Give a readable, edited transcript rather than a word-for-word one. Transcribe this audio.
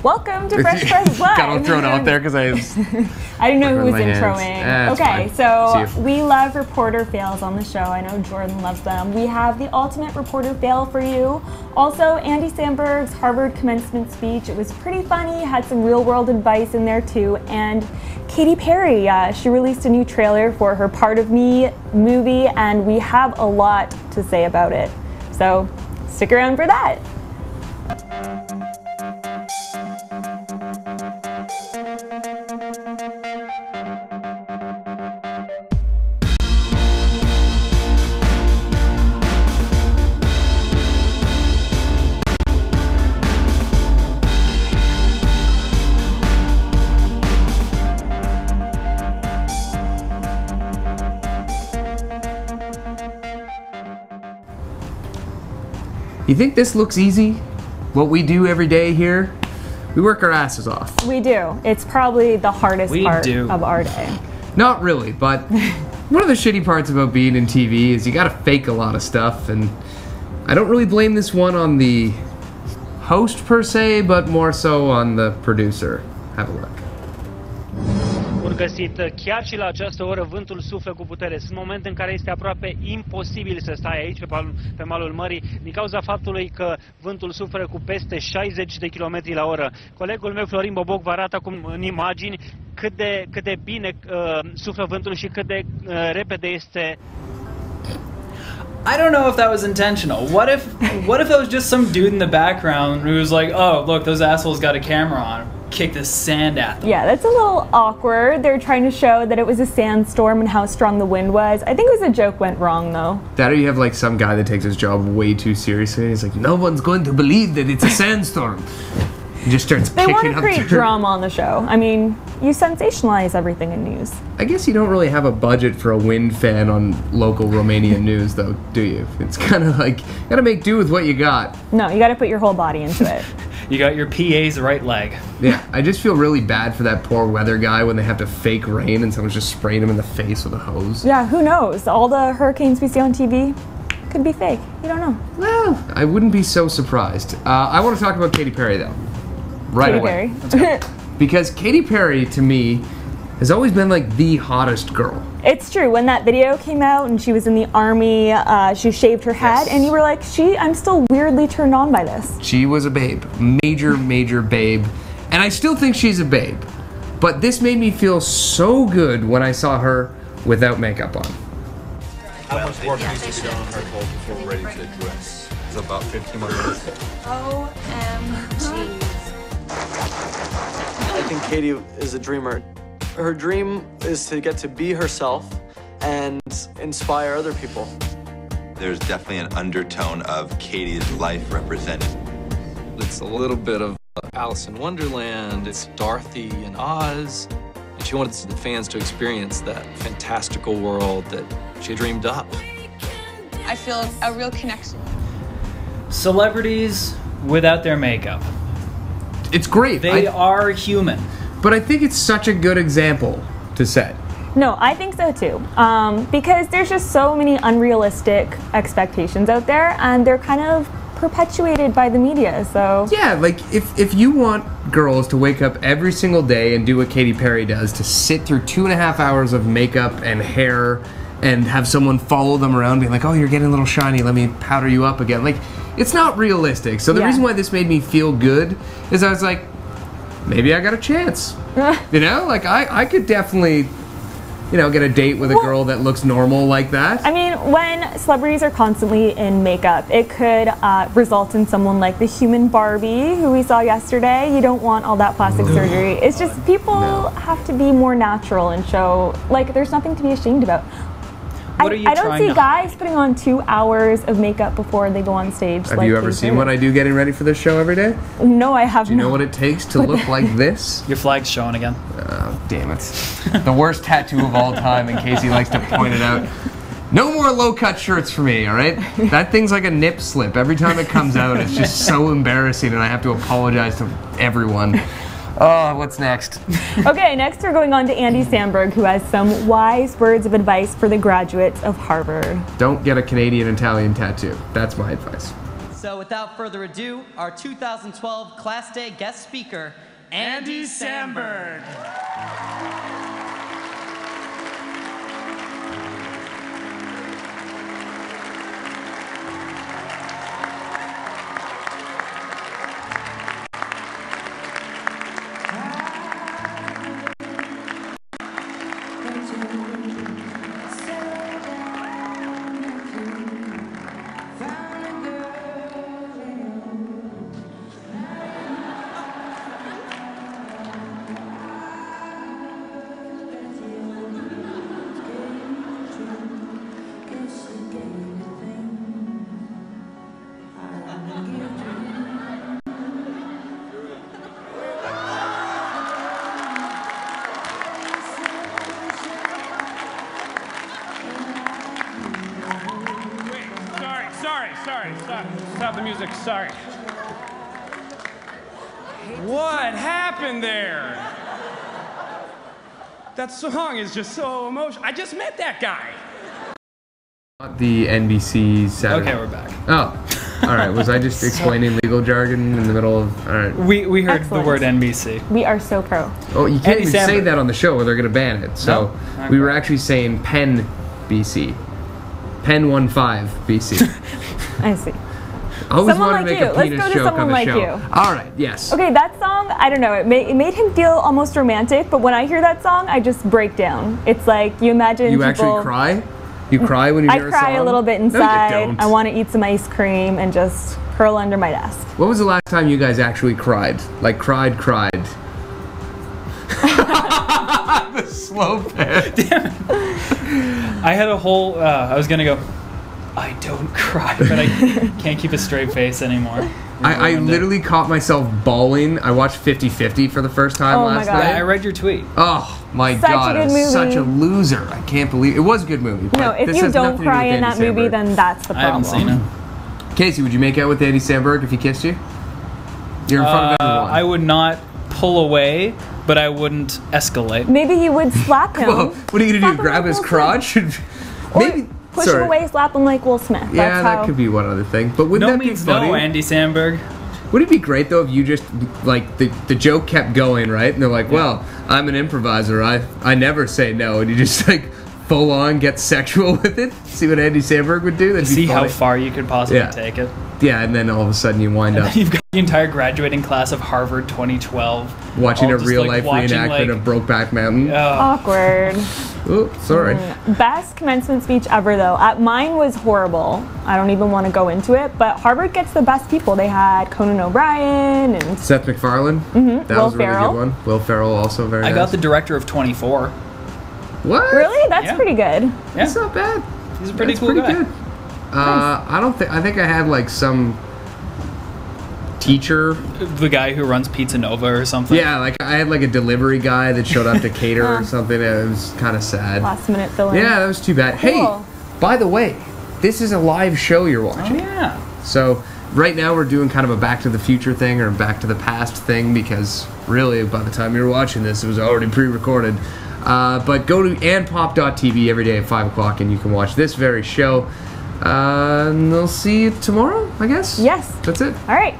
Welcome to Fresh Press Live. Got thrown out there because I didn't know who was introing. Okay, so we love reporter fails on the show. I know Jordan loves them. We have the ultimate reporter fail for you. Also, Andy Samberg's Harvard commencement speech. It was pretty funny, had some real world advice in there too. And Katy Perry, she released a new trailer for her Part of Me movie, and we have a lot to say about it. So stick around for that. You think this looks easy? What we do every day here? We work our asses off. We do. It's probably the hardest part of our day. Not really, but one of the shitty parts about being in TV is you gotta fake a lot of stuff, and I don't really blame this one on the host per se, but more so on the producer. Have a look. Bun găsit, chiar și la această oră vântul suflă cu putere. Sunt momente în care este aproape imposibil să stai aici pe malul mării din cauza faptului că vântul suflă cu peste 60 de km la oră. Colegul meu Florin Boboc vă arată acum în imagini cât de bine suflă vântul și cât de repede este. I don't know if that was intentional. What if that was just some dude in the background who was like, "Oh, look, those assholes got a camera on. Kick this sand at them." Yeah, that's a little awkward. They're trying to show that it was a sandstorm and how strong the wind was. I think it was a joke went wrong, though. That or you have like some guy that takes his job way too seriously. He's like, no one's going to believe that it's a sandstorm. He just starts They kicking want to up create dirt. drama on the show. I mean, you sensationalize everything in news. I guess you don't really have a budget for a wind fan on local Romanian news, though, do you? It's kind of like, you gotta make do with what you got. No, you got to put your whole body into it. You got your PA's right leg. Yeah, I just feel really bad for that poor weather guy when they have to fake rain and someone's just spraying him in the face with a hose. Yeah, who knows? All the hurricanes we see on TV could be fake. You don't know. Well, I wouldn't be so surprised. I want to talk about Katy Perry, though. Right away. Katy Perry. Because Katy Perry, to me, has always been like the hottest girl. It's true. When that video came out and she was in the army, she shaved her head, and you were like, I'm still weirdly turned on by this. She was a babe. Major, major babe. And I still think she's a babe. But this made me feel so good when I saw her without makeup on. How much work needs to be done on her clothes before we're ready to dress? It's about 15 more minutes. OMG. I think Katy is a dreamer. Her dream is to get to be herself and inspire other people. There's definitely an undertone of Katy's life represented. It's a little bit of Alice in Wonderland, it's Dorothy and Oz, and she wanted the fans to experience that fantastical world that she dreamed up. I feel a real connection. Celebrities without their makeup. It's great. They are human. But I think it's such a good example to set. No, I think so too. Because there's just so many unrealistic expectations out there, and they're kind of perpetuated by the media, so... Yeah, like, if you want girls to wake up every single day and do what Katy Perry does, to sit through 2.5 hours of makeup and hair and have someone follow them around being like, oh, you're getting a little shiny, let me powder you up again. Like, it's not realistic. So the reason why this made me feel good is I was like, maybe I got a chance. You know? Like, I could definitely... you know, get a date with a girl that looks normal like that. I mean, when celebrities are constantly in makeup, it could result in someone like the human Barbie who we saw yesterday. You don't want all that plastic surgery. It's just people have to be more natural and show, like, there's nothing to be ashamed about. I don't see guys putting on 2 hours of makeup before they go on stage. Have you ever seen what I do getting ready for this show every day? No, I have not. Do you know what it takes to look like this? Your flag's showing again. Oh, damn it. The worst tattoo of all time, in case he likes to point it out. No more low-cut shirts for me, all right? That thing's like a nip slip. Every time it comes out, it's just so embarrassing, and I have to apologize to everyone. Oh, what's next? Okay, next we're going on to Andy Samberg, who has some wise words of advice for the graduates of Harvard. Don't get a Canadian-Italian tattoo. That's my advice. So without further ado, our 2012 Class Day guest speaker, Andy Samberg. Stop the music, sorry. What happened there? That song is just so emotional. I just met that guy. The NBC Saturday. Okay, we're back. Oh, all right. Was I just explaining legal jargon in the middle of? All right. We heard Excellent. the word NBC. We are so pro. Oh, you can't Andy even say Samberg. that on the show, or they're going to ban it. So No? we were actually saying Penn BC, Penn 15 BC. I see. I always Someone wanted to like make you. a Let's penis go to joke someone on the like show. you. All right. Yes. Okay, that song, I don't know, it made him feel almost romantic, but when I hear that song, I just break down. It's like, you imagine You people... actually cry? You cry when you hear a song? I cry a little bit No, inside. you don't. I want to eat some ice cream and just curl under my desk. When was the last time you guys actually cried? Like, cried? The slow bit. Damn it. I had a whole, I was gonna go, I don't cry, but I can't keep a straight face anymore. I literally caught myself bawling. I watched 50-50 for the first time last God. night. I read your tweet. Oh my Such god, a good I was such movie. a loser. I can't believe it was a good movie. No, but if this you has don't nothing to do cry with in that Andy movie, Samberg. then that's the I haven't problem. seen it. Casey, would you make out with Andy Samberg if he kissed you? You're in front of everyone. I would not pull away, but I wouldn't escalate. Maybe he would slap him. Well, what are you Slap gonna do? him Grab like his Will crotch? Maybe push him away, slap him like Will Smith. Yeah, That's that how... could be one other thing. But wouldn't No that be means funny? no, Andy Samberg. Would it be great though if you just like the joke kept going, right? And they're like, "Well, I'm an improviser. I never say no," and you just like full on get sexual with it. See what Andy Samberg would do. That'd be See how funny. far you could possibly Yeah. take it. Yeah, and then all of a sudden you wind up You've got the entire graduating class of Harvard 2012 watching all a just, real like, life watching, reenactment like, of Brokeback Mountain. Awkward. Oh, sorry. Best commencement speech ever, though. Mine was horrible. I don't even want to go into it, but Harvard gets the best people. They had Conan O'Brien and... Seth MacFarlane. Mm-hmm. That Will was a really Ferrell. good one. Will Ferrell also very I nice. got the director of 24. What? Really? That's Yeah. pretty good. Yeah. That's not bad. He's a pretty That's cool pretty guy. good. I think I had like some teacher. The guy who runs Pizza Nova or something. Yeah, like I had like a delivery guy that showed up to cater or something. It was kind of sad. Last minute fill-in. Yeah, that was too bad. Cool. Hey, by the way, this is a live show you're Oh, watching. yeah. So right now we're doing kind of a Back to the Future thing or Back to the Past thing because really by the time you're watching this, it was already pre-recorded. But go to andpop.tv every day at 5 o'clock and you can watch this very show. And we'll see you tomorrow, I guess? Yes. That's it. All right.